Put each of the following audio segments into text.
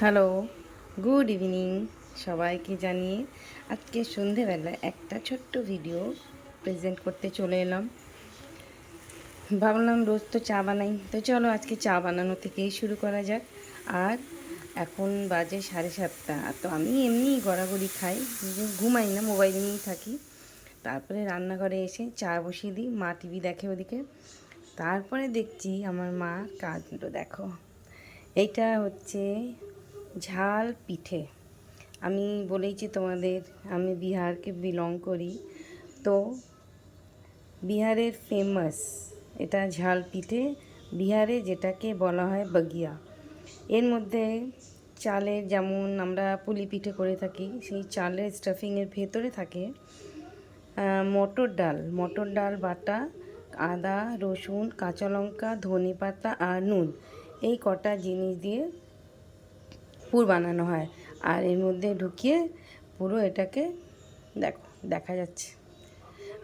Hello, good evening সবাইকে জানিয়ে আজকে সন্ধেবেলায় একটা ছোট্ট ভিডিও প্রেজেন্ট করতে চলে এলাম। ভাবলাম রোজ তো চা বানাই, তো চলো আজকে চা বানানো থেকেই শুরু করা যাক। আর এখন বাজে 7:30, তো আমি এমনি গড়াগড়ি খাই, ঘুমাই না, মোবাইল নিয়েই থাকি। তারপরে রান্নাঘরে এসে চা বসিয়ে দিই, মা টিভি দেখে ওদিকে। তারপরে দেখছি আমার মা কাণ্ড দেখো, এইটা হচ্ছে ঝাল পিঠে। আমি বলেইছি তোমাদের আমি বিহারকে বিলং করি, তো বিহারের ফেমাস এটা ঝাল পিঠে, বিহারে যেটাকে বলা হয় বগিয়া। এর মধ্যে চালের, যেমন আমরা পুলি পিঠে করে থাকি, সেই চালের স্টাফিংয়ের ভেতরে থাকে মটর ডাল বাটা, আদা রসুন কাঁচা লঙ্কা ধনে পাতা আর নুন, এই কটা জিনিস দিয়ে পুর বানানো হয়। আর এর মধ্যে ঢুকিয়ে পুরো এটাকে দেখা যাচ্ছে।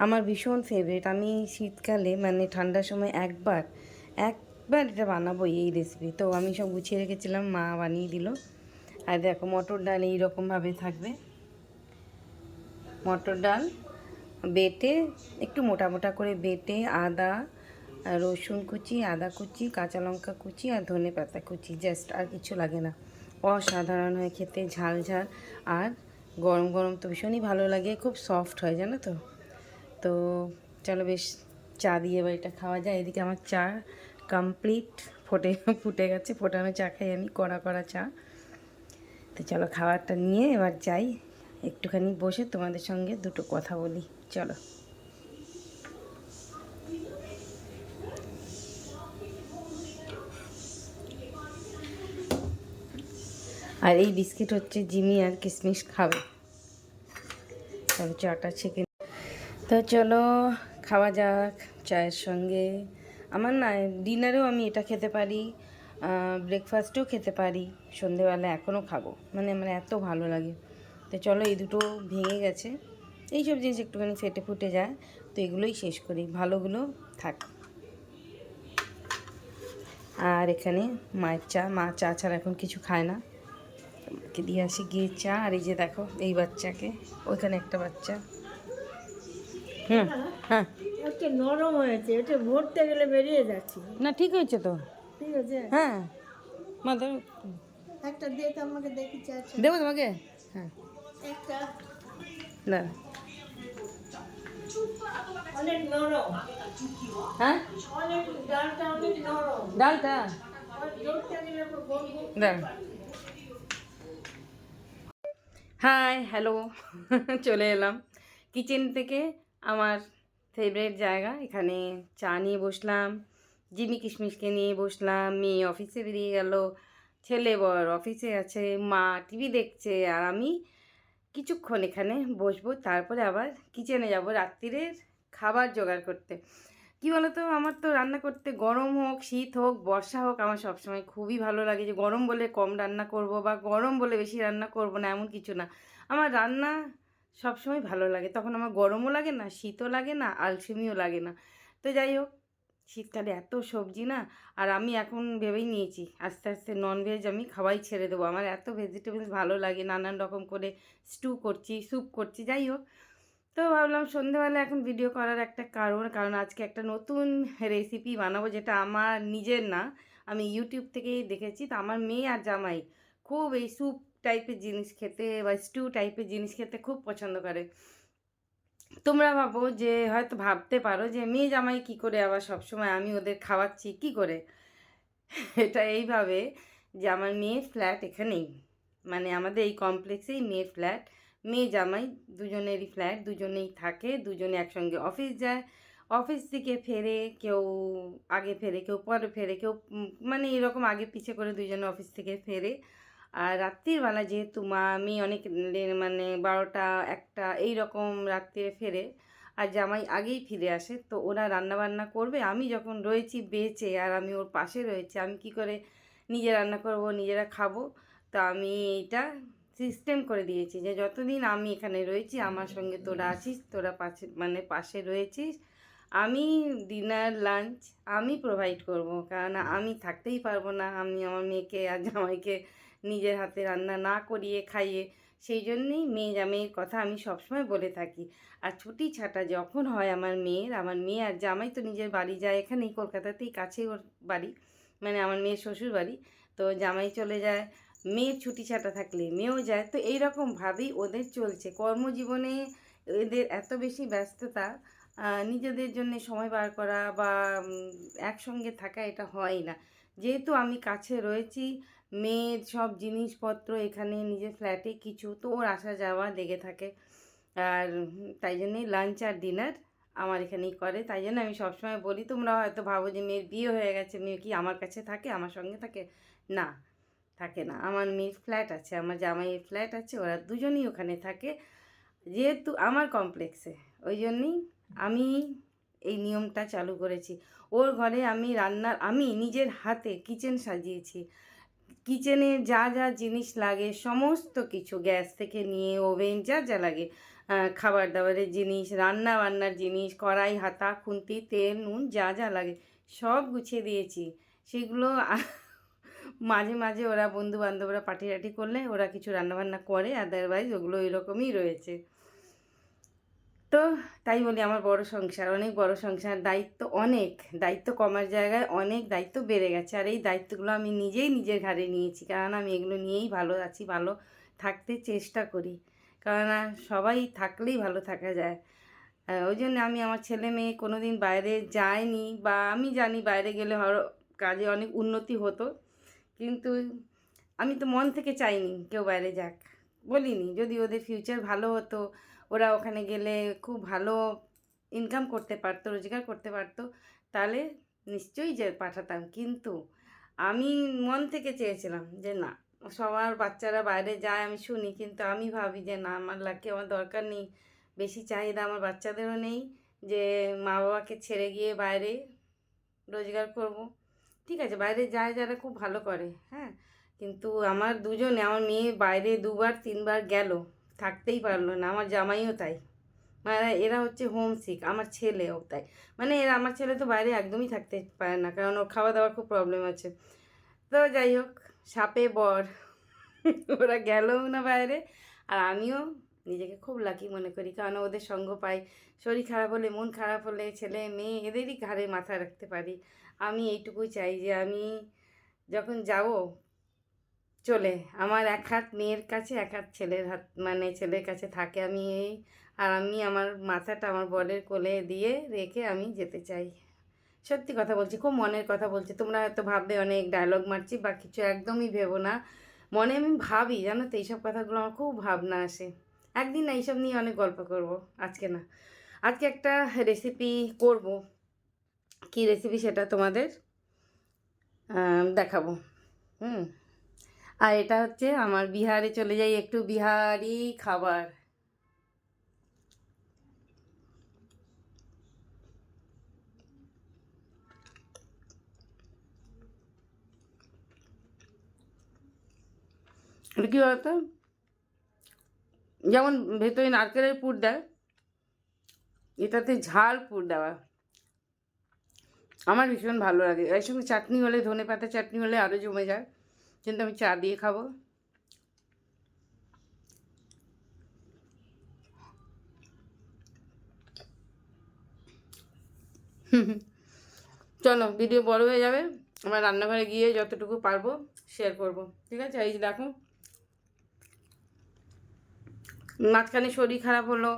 আমার ভীষণ ফেভারিট। আমি শীতকালে মানে ঠান্ডার সময় একবার এটা বানাবো এই রেসিপি। তো আমি সব গুছিয়ে রেখেছিলাম, মা বানিয়ে দিল। আর দেখো মটর ডাল এইরকমভাবে থাকবে। মটর ডাল বেটে একটু মোটা মোটা করে বেটে আদা রসুন কুচি, আদা কুচি, কাঁচা লঙ্কা কুচি আর ধনে পাতা কুচি, জাস্ট, আর কিছু লাগে না। অসাধারণ হয় খেতে, ঝাল ঝাল। আর গরম গরম তো ভীষণই ভালো লাগে, খুব সফট হয় জানো তো। তো চলো বেশ, চা দিয়ে এবার এটা খাওয়া যায়। এদিকে আমার চা কমপ্লিট, ফুটে গেছে। ফোটানো চা খাই আমি, কড়া কড়া চা। তো চলো খাবারটা নিয়ে এবার যাই, একটুখানি বসে তোমাদের সঙ্গে দুটো কথা বলি, চলো। আর এই বিস্কিট হচ্ছে জিমি আর কিশমিশ খাবে। চলো চাটা ছেঁকে, তো চলো খাওয়া যাক চায়ের সঙ্গে। আমার না ডিনারেও আমি এটা খেতে পারি, ব্রেকফাস্টেও খেতে পারি, সন্ধেবেলা এখনও খাবো, মানে আমার এত ভালো লাগে। তো চলো, এই দুটো ভেঙে গেছে, এইসব জিনিস একটুখানি ফেটে ফুটে যায়, তো এগুলোই শেষ করি, ভালোগুলো থাক। আর এখানে মায়ের চা, মা চা ছাড়া এখন কিছু খায় না, মাকে দিয়ে আসি গিয়ে চা। আর এই যে দেখো এই বাচ্চাকে, ওইখানে একটা বাচ্চা, হুম হ্যাঁ একটা নরম হয়েছে, এটা ভরতে গেলে বেরিয়ে যাচ্ছে। না ঠিক হয়েছে তো, ঠিক আছে, হ্যাঁ মা দেবো, একটা দিয়ে তো আমাকে দেখি চাচ্ছে। দেবো তোমাকে, হ্যাঁ একটা না, অনেক নরম, হ্যাঁ অনেক ডালটা অনেক নরম, ডালটা ধরতে গেলে বলবো। দাঁড়ান। হাই হ্যালো, চলে এলাম কিচেন থেকে আমার ফেভারিট জায়গা। এখানে চা নিয়ে বসলাম, জিমি কিশমিশকে নিয়ে বসলাম, মেয়ে অফিসে বেরিয়ে গেল, ছেলে বর অফিসে আছে, মা টিভি দেখছে, আর আমি কিছুক্ষণ এখানে বসবো, তারপরে আবার কিচেনে যাব রাত্রিরের খাবার জোগাড় করতে। কী বলো তো, আমার তো রান্না করতে গরম হোক শীত হোক বর্ষা হোক আমার সবসময় খুবই ভালো লাগে। যে গরম বলে কম রান্না করব বা গরম বলে বেশি রান্না করব না, এমন কিছু না। আমার রান্না সবসময় ভালো লাগে, তখন আমার গরমও লাগে না, শীতও লাগে না, আলসেমিও লাগে না। তো যাই হোক, শীতকালে এত সবজি না, আর আমি এখন ভেবেই নিয়েছি আস্তে আস্তে ননভেজ আমি খাওয়াই ছেড়ে দেবো। আমার এত ভেজিটেবলস ভালো লাগে, নানান রকম করে স্টু করছি, স্যুপ করছি, যাই হোক। তো ভাবলাম সন্ধেবেলা এখন ভিডিও করার একটা কারণ আজকে একটা নতুন রেসিপি বানাবো, যেটা আমার নিজের না, আমি ইউটিউব থেকেই দেখেছি। তো আমার মেয়ে আর জামাই খুব এই স্যুপ টাইপের জিনিস খেতে বা স্টু টাইপের জিনিস খেতে খুব পছন্দ করে। তোমরা ভাবো যে, হয়তো ভাবতে পারো যে মেয়ে জামাই কী করে আবার সবসময় আমি ওদের খাওয়াচ্ছি কী করে। এটা এইভাবে যে আমার মেয়ের ফ্ল্যাট এখানেই, মানে আমাদের এই কমপ্লেক্সেই মেয়ের ফ্ল্যাট, মেয়ে জামাই দুজনেরই ফ্ল্যাট, দুজনেই থাকে, দুজনে একসঙ্গে অফিস যায়। অফিস থেকে ফেরে কেউ আগে ফেরে, কেউ পরে ফেরে, কেউ মানে এরকম আগে পিছে করে দুজনে অফিস থেকে ফেরে। আর রাত্রিবেলা যেহেতু মেয়ে অনেক মানে 12টা 1টা এইরকম রাত্রিরে ফেরে, আর জামাই আগেই ফিরে আসে, তো ওরা রান্নাবান্না করবে, আমি যখন রয়েছি বেঁচে আর আমি ওর পাশে রয়েছি, আমি কি করে নিজে রান্না করব নিজেরা খাবো। তো আমি এইটা সিস্টেম করে দিয়েছি যে যতদিন আমি এখানে রয়েছি আমার সঙ্গে তোরা আছিস, তোরা পাশে রয়েছিস, আমি ডিনার লাঞ্চ আমি প্রোভাইড করব, কারণ আমি থাকতেই পারবো না, আমি আমার মেয়েকে আর জামাইকে নিজের হাতে রান্না না করিয়ে খাইয়ে। সেই জন্যেই মেয়ে জামাইয়ের কথা আমি সবসময় বলে থাকি। আর ছুটি ছাটা যখন হয় আমার মেয়ে আর জামাই তো নিজের বাড়ি যায় এখানেই কলকাতাতেই, কাছেই ওর বাড়ি, মানে আমার মেয়ের শ্বশুর বাড়ি। তো জামাই চলে যায়, মেয়ের ছুটি ছাটা থাকলে মেয়েও যায়। তো এইরকমভাবেই ওদের চলছে কর্মজীবনে। এদের এত বেশি ব্যস্ততা, নিজেদের জন্য সময় বার করা বা একসঙ্গে থাকা এটা হয় না। যেহেতু আমি কাছে রয়েছি, মেয়ের সব জিনিসপত্র এখানে নিজের ফ্ল্যাটে কিছু তো ওর আসা যাওয়া লেগে থাকে। আর তাই জন্যেই লাঞ্চ আর ডিনার আমার এখানেই করে। তাই জন্য আমি সবসময় বলি, তোমরা হয়তো ভাবো যে মেয়ের বিয়ে হয়ে গেছে, মেয়ে কি আমার কাছে থাকে, আমার সঙ্গে থাকে? না, থাকে না। আমার মেয়ের ফ্ল্যাট আছে, আমার জামাইয়ের ফ্ল্যাট আছে, ওরা দুজনেই ওখানে থাকে যেহেতু আমার কমপ্লেক্সে। ওই জন্যেই আমি এই নিয়মটা চালু করেছি। ওর ঘরে আমি নিজের হাতে কিচেন সাজিয়েছি। কিচেনে যা যা জিনিস লাগে সমস্ত কিছু, গ্যাস থেকে নিয়ে ওভেন যা যা লাগে, খাবার দাবারের জিনিস, রান্না বান্নার জিনিস, কড়াই, হাতা, খুন্তি, তেল, নুন যা যা লাগে সব গুছিয়ে দিয়েছি। সেগুলো মাঝে মাঝে ওরা বন্ধু বান্ধবরা পার্টি টাটি করলে ওরা কিছু রান্নাবান্না করে, আদারওয়াইজ ওগুলো এরকমই রয়েছে। তো তাই বলি আমার বড় সংসার, অনেক বড় সংসার, দায়িত্ব অনেক, দায়িত্ব কমার জায়গায় অনেক দায়িত্ব বেড়ে গেছে। আর এই দায়িত্বগুলো আমি নিজেই নিজের ঘাড়ে নিয়েছি, কারণ আমি এগুলো নিয়েই ভালো আছি, ভালো থাকতে চেষ্টা করি। কেননা সবাই থাকলেই ভালো থাকা যায়। ওই জন্য আমি আমার ছেলে মেয়ে কোনো দিন বাইরে যায়নি, বা আমি জানি বাইরে গেলে কাজে অনেক উন্নতি হতো, কিন্তু আমি তো মন থেকে চাইনি কেউ বাইরে যাক, বলিনি। যদি ওদের ফিউচার ভালো হতো, ওরা ওখানে গেলে খুব ভালো ইনকাম করতে পারতো, রোজগার করতে পারতো, তাহলে নিশ্চয়ই যে পাঠাতাম। কিন্তু আমি মন থেকে চেয়েছিলাম যে না, সবার বাচ্চারা বাইরে যায় আমি শুনি, কিন্তু আমি ভাবি যে না, আমার লাকে আমার দরকার নেই, বেশি চাহিদা আমার বাচ্চাদেরও নেই যে মা বাবাকে ছেড়ে গিয়ে বাইরে রোজগার করব। ঠিক আছে, বাইরে যায় যারা খুব ভালো করে, হ্যাঁ, কিন্তু আমার দুজনে, আমার মেয়ে বাইরে 2বার 3বার গেল, থাকতেই পারলো না, আমার জামাইও তাই। মানে এরা হচ্ছে হোমসিক, আমার ছেলেও তাই। মানে আমার ছেলে তো বাইরে একদমই থাকতে পারে না, কারণ ওর খাওয়া দাওয়ার খুব প্রবলেম আছে। তো যাই হোক, শাপে বর ওরা গেলও না বাইরে। আর আমিও নিজেকে খুব লাকি মনে করি, কারণ ওদের সঙ্গ পাই। শরীর খারাপ হলে, মন খারাপ হলে, ছেলে মেয়ে এদেরই ঘাড়ে মাথা রাখতে পারি। আমি এইটুকুই চাই যে আমি যখন যাব চলে, আমার এক হাত মেয়ের কাছে, এক হাত ছেলের হাত, মানে ছেলের কাছে থাকে। আর আমি আমার মাথাটা আমার বরের কোলে দিয়ে রেখে আমি যেতে চাই। সত্যি কথা বলছি, খুব মনের কথা বলছি। তোমরা হয়তো ভাববে অনেক ডায়লগ মারছি বা কিছু, একদমই ভেবো না। মনে আমি ভাবি, জানো তো, এইসব কথাগুলো আমার খুব ভাবনা আসে। একদিন না এইসব নিয়ে অনেক গল্প করব, আজকে না। আজকে একটা রেসিপি করব, কী রেসিপি সেটা তোমাদের দেখাবো। হুম। আর এটা হচ্ছে আমার বিহারে চলে যাই, একটু বিহারি খাবার। এটা কী বলতো, যেমন ভেতরে নারকেলের পুর দেয়, এটাতে ঝাল পুর দেওয়া। আমার ভীষণ ভালো লাগে। এর সঙ্গে চাটনি হলে, ধনে পাতা চাটনি হলে আরও জমে যায়, কিন্তু আমি চা দিয়ে খাবো। চলো, ভিডিও বড় হয়ে যাবে, আমার রান্নাঘরে গিয়ে যতটুকু পারবো শেয়ার করব, ঠিক আছে? এই যে দেখো, মাঝখানে শরীর খারাপ হলো,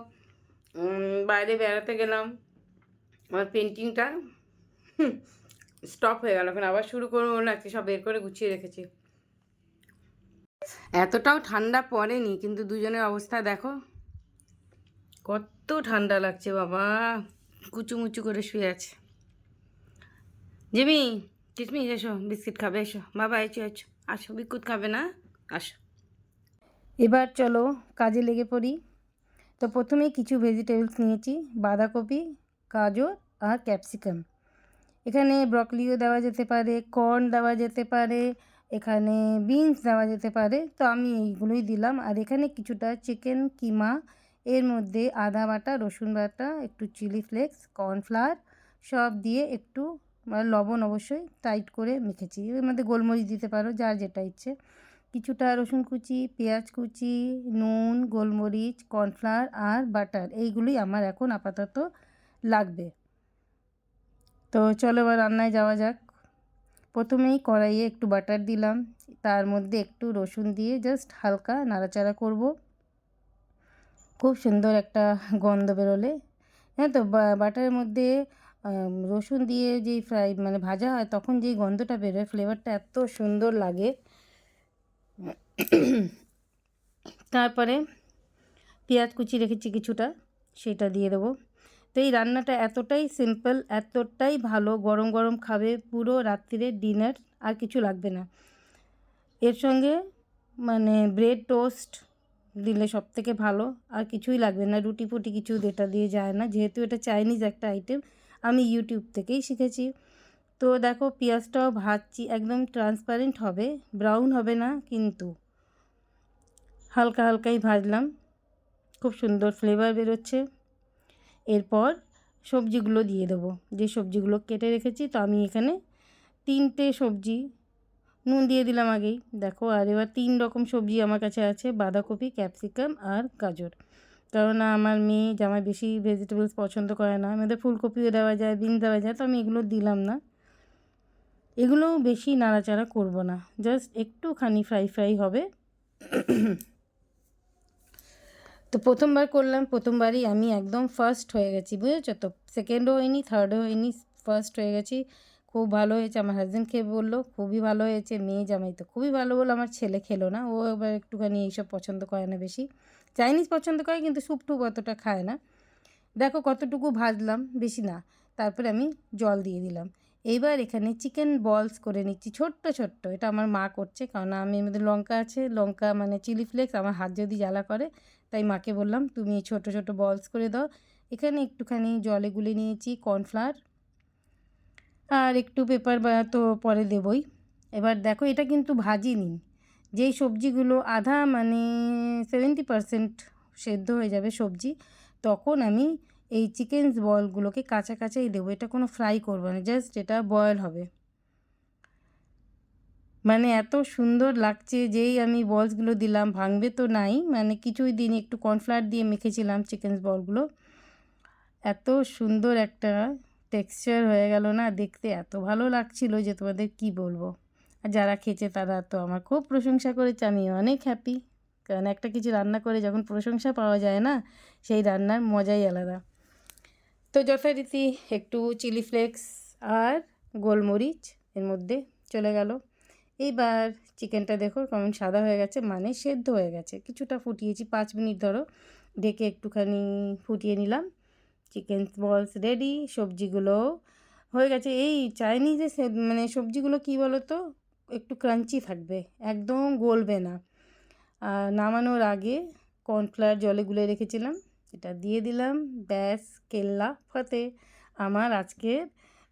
বাইরে বেড়াতে গেলাম, আমার পেন্টিংটা স্টপ হয়ে গেল, এখন আবার শুরু করবো না, আজকে সব বের করে গুছিয়ে রেখেছি। এতটাও ঠান্ডা পড়েনি, কিন্তু দুজনের অবস্থা দেখো, কত ঠান্ডা লাগছে বাবা, কুচুমুচু করে শুয়ে আছে। জিমি, কিসমিস এসো, বিস্কিট খাবে, এসো বাবা, এসো আসো, বিস্কুট খাবে না, আসো। এবার চলো কাজে লেগে পড়ি। তো প্রথমে কিছু ভেজিটেবলস নিয়েছি, বাঁধাকপি, গাজর আর ক্যাপসিকাম। এখানে ব্রকলিও দেওয়া যেতে পারে, কর্ন দেওয়া যেতে পারে, এখানে বিনস দেওয়া যেতে পারে, তো আমি এইগুলোই দিলাম। আর এখানে কিছুটা চিকেন কিমা, এর মধ্যে আদা বাটা, রসুন বাটা, একটু চিলি ফ্লেক্স, কর্নফ্লাওয়ার সব দিয়ে একটু লবণ অবশ্যই টাইট করে মেখেছি। এর মধ্যে গোলমরিচ দিতে পারো, যার যেটা ইচ্ছে। কিছুটা রসুন কুচি, পেঁয়াজ কুচি, নুন, গোলমরিচ, কর্নফ্লাওয়ার আর বাটার, এইগুলোই আমার এখন আপাতত লাগবে। তো চলো এবার রান্নায় যাওয়া যাক। প্রথমেই কড়াইয়ে একটু বাটার দিলাম, তার মধ্যে একটু রসুন দিয়ে জাস্ট হালকা নাড়াচাড়া করব। খুব সুন্দর একটা গন্ধ বেরোলে, হ্যাঁ, তো বাটারের মধ্যে রসুন দিয়ে যেই ফ্রাই মানে ভাজা হয় তখন যেই গন্ধটা বেরোয়, ফ্লেভারটা এত সুন্দর লাগে। তারপরে পেঁয়াজ কুচি রেখেছি কিছুটা, সেটা দিয়ে দেবো। তো এই রান্নাটা এতটাই সিম্পল, এতটাই ভালো, গরম গরম খাবে পুরো রাত্রিরে ডিনার, আর কিছু লাগবে না। এর সঙ্গে মানে ব্রেড টোস্ট দিলে সব থেকে ভালো, আর কিছুই লাগবে না, রুটি ফুটি কিছু এটা দিয়ে যায় না, যেহেতু এটা চাইনিজ একটা আইটেম, আমি ইউটিউব থেকেই শিখেছি। তো দেখো পেঁয়াজটাও ভাজছি, একদম ট্রান্সপারেন্ট হবে, ব্রাউন হবে না কিন্তু, হালকা হালকাই ভাজলাম, খুব সুন্দর ফ্লেভার বেরোচ্ছে। এরপর সবজিগুলো দিয়ে দেবো, যে সবজিগুলো কেটে রেখেছি। তো আমি এখানে 3টে সবজি, নুন দিয়ে দিলাম আগেই দেখো। আর এবার 3 রকম সবজি আমার কাছে আছে, বাঁধাকপি, ক্যাপসিকাম আর গাজর। কারণ আমার মেয়ে জামাই বেশি ভেজিটেবলস পছন্দ করে না, আমাদের ফুলকপিও দেওয়া যায়, বিন দেওয়া যায়, তো আমি এগুলো দিলাম না। এগুলো বেশি নাড়াচাড়া করব না, জাস্ট একটুখানি ফ্রাই হবে। তো প্রথমবার করলাম, প্রথমবারই আমি একদম ফার্স্ট হয়ে গেছি, বুঝেছো তো, সেকেন্ডও হয়নি, থার্ডও হয়নি, ফার্স্ট হয়ে গেছি। খুব ভালো হয়েছে, আমার হাজব্যান্ড খেয়ে বললো খুবই ভালো হয়েছে, মেয়ে জামাই তো খুবই ভালো বললো, আমার ছেলে খেলো না, ও এবার একটুখানি এইসব পছন্দ করে না, বেশি চাইনিজ পছন্দ করে কিন্তু স্যুপ টুপ অতটা খায় না। দেখো কতটুকু ভাজলাম, বেশি না। তারপরে আমি জল দিয়ে দিলাম। এইবার এখানে চিকেন বলস করে নিচ্ছি ছোট্ট ছোট্ট, এটা আমার মা করছে, কারণ আমি এর মধ্যে লঙ্কা আছে, লঙ্কা মানে চিলি ফ্লেক্স, আমার হাত যদি জ্বালা করে, তাই মাকে বললাম তুমি ছোট ছোট বলস করে দাও। এখানে একটুখানি জলে গুলে নিয়েছি কর্নফ্লাওয়ার, আর একটু পেপার বা তো পরে দেবই। এবার দেখো এটা কিন্তু ভাজিনি, যেই সবজিগুলো আধা মানে 70% সেদ্ধ হয়ে যাবে সবজি, তখন আমি এই চিকেন বলগুলোকে কাঁচা কাঁচাই দেবো, এটা কোনো ফ্রাই করবো না, জাস্ট এটা বয়েল হবে। মানে এত সুন্দর লাগছে, যেই আমি বলসগুলো দিলাম, ভাঙবে তো নাই, মানে কিছুই দিন একটু কর্নফ্লাওয়ার দিয়ে মেখেছিলাম চিকেন বলগুলো, এত সুন্দর একটা টেক্সচার হয়ে গেল না, দেখতে এত ভালো লাগছিল যে তোমাদের কি বলবো। আর যারা খেয়েছে তারা তো আমার খুব প্রশংসা করেছে, আমি অনেক হ্যাপি, কারণ একটা কিছু রান্না করে যখন প্রশংসা পাওয়া যায় না, সেই রান্নার মজাই আলাদা। তো যথারীতি একটু চিলি ফ্লেক্স আর গোলমরিচ এর মধ্যে চলে গেল। এইবার চিকেনটা দেখো কেমন সাদা হয়ে গেছে, মানে সেদ্ধ হয়ে গেছে, কিছুটা ফুটিয়েছি 5 মিনিট ধরো, ঢেকে একটুখানি ফুটিয়ে নিলাম। চিকেন বলস রেডি, সবজিগুলো হয়ে গেছে। এই চাইনিজে মানে সবজিগুলো কী বলো তো, একটু ক্রাঞ্চি থাকবে, একদম গলবে না। আর নামানোর আগে কর্নফ্লাওয়ার জলে গুলে রেখেছিলাম, এটা দিয়ে দিলাম, ব্যাস কেল্লা ফতে। আমার আজকের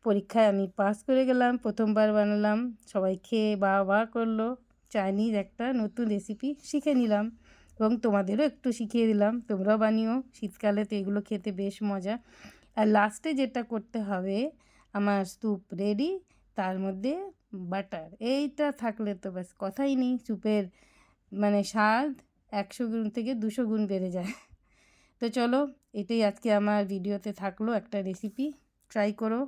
পরীক্ষায় আমি পাস করে গেলাম, প্রথমবার বানালাম, সবাই খেয়ে বাহ করলো, চাইনিজ একটা নতুন রেসিপি শিখে নিলাম, এবং তোমাদেরও একটু শিখিয়ে দিলাম, তোমরাও বানিও, শীতকালে তো এগুলো খেতে বেশ মজা। আর লাস্টে যেটা করতে হবে, আমার স্যুপ রেডি, তার মধ্যে বাটার, এইটা থাকলে তো ব্যাস কথাই নেই, স্যুপের মানে স্বাদ 100 গুণ থেকে 200 গুণ বেড়ে যায়। তো চলো, এটাই আজকে আমার ভিডিওতে থাকলো একটা রেসিপি, ট্রাই করো।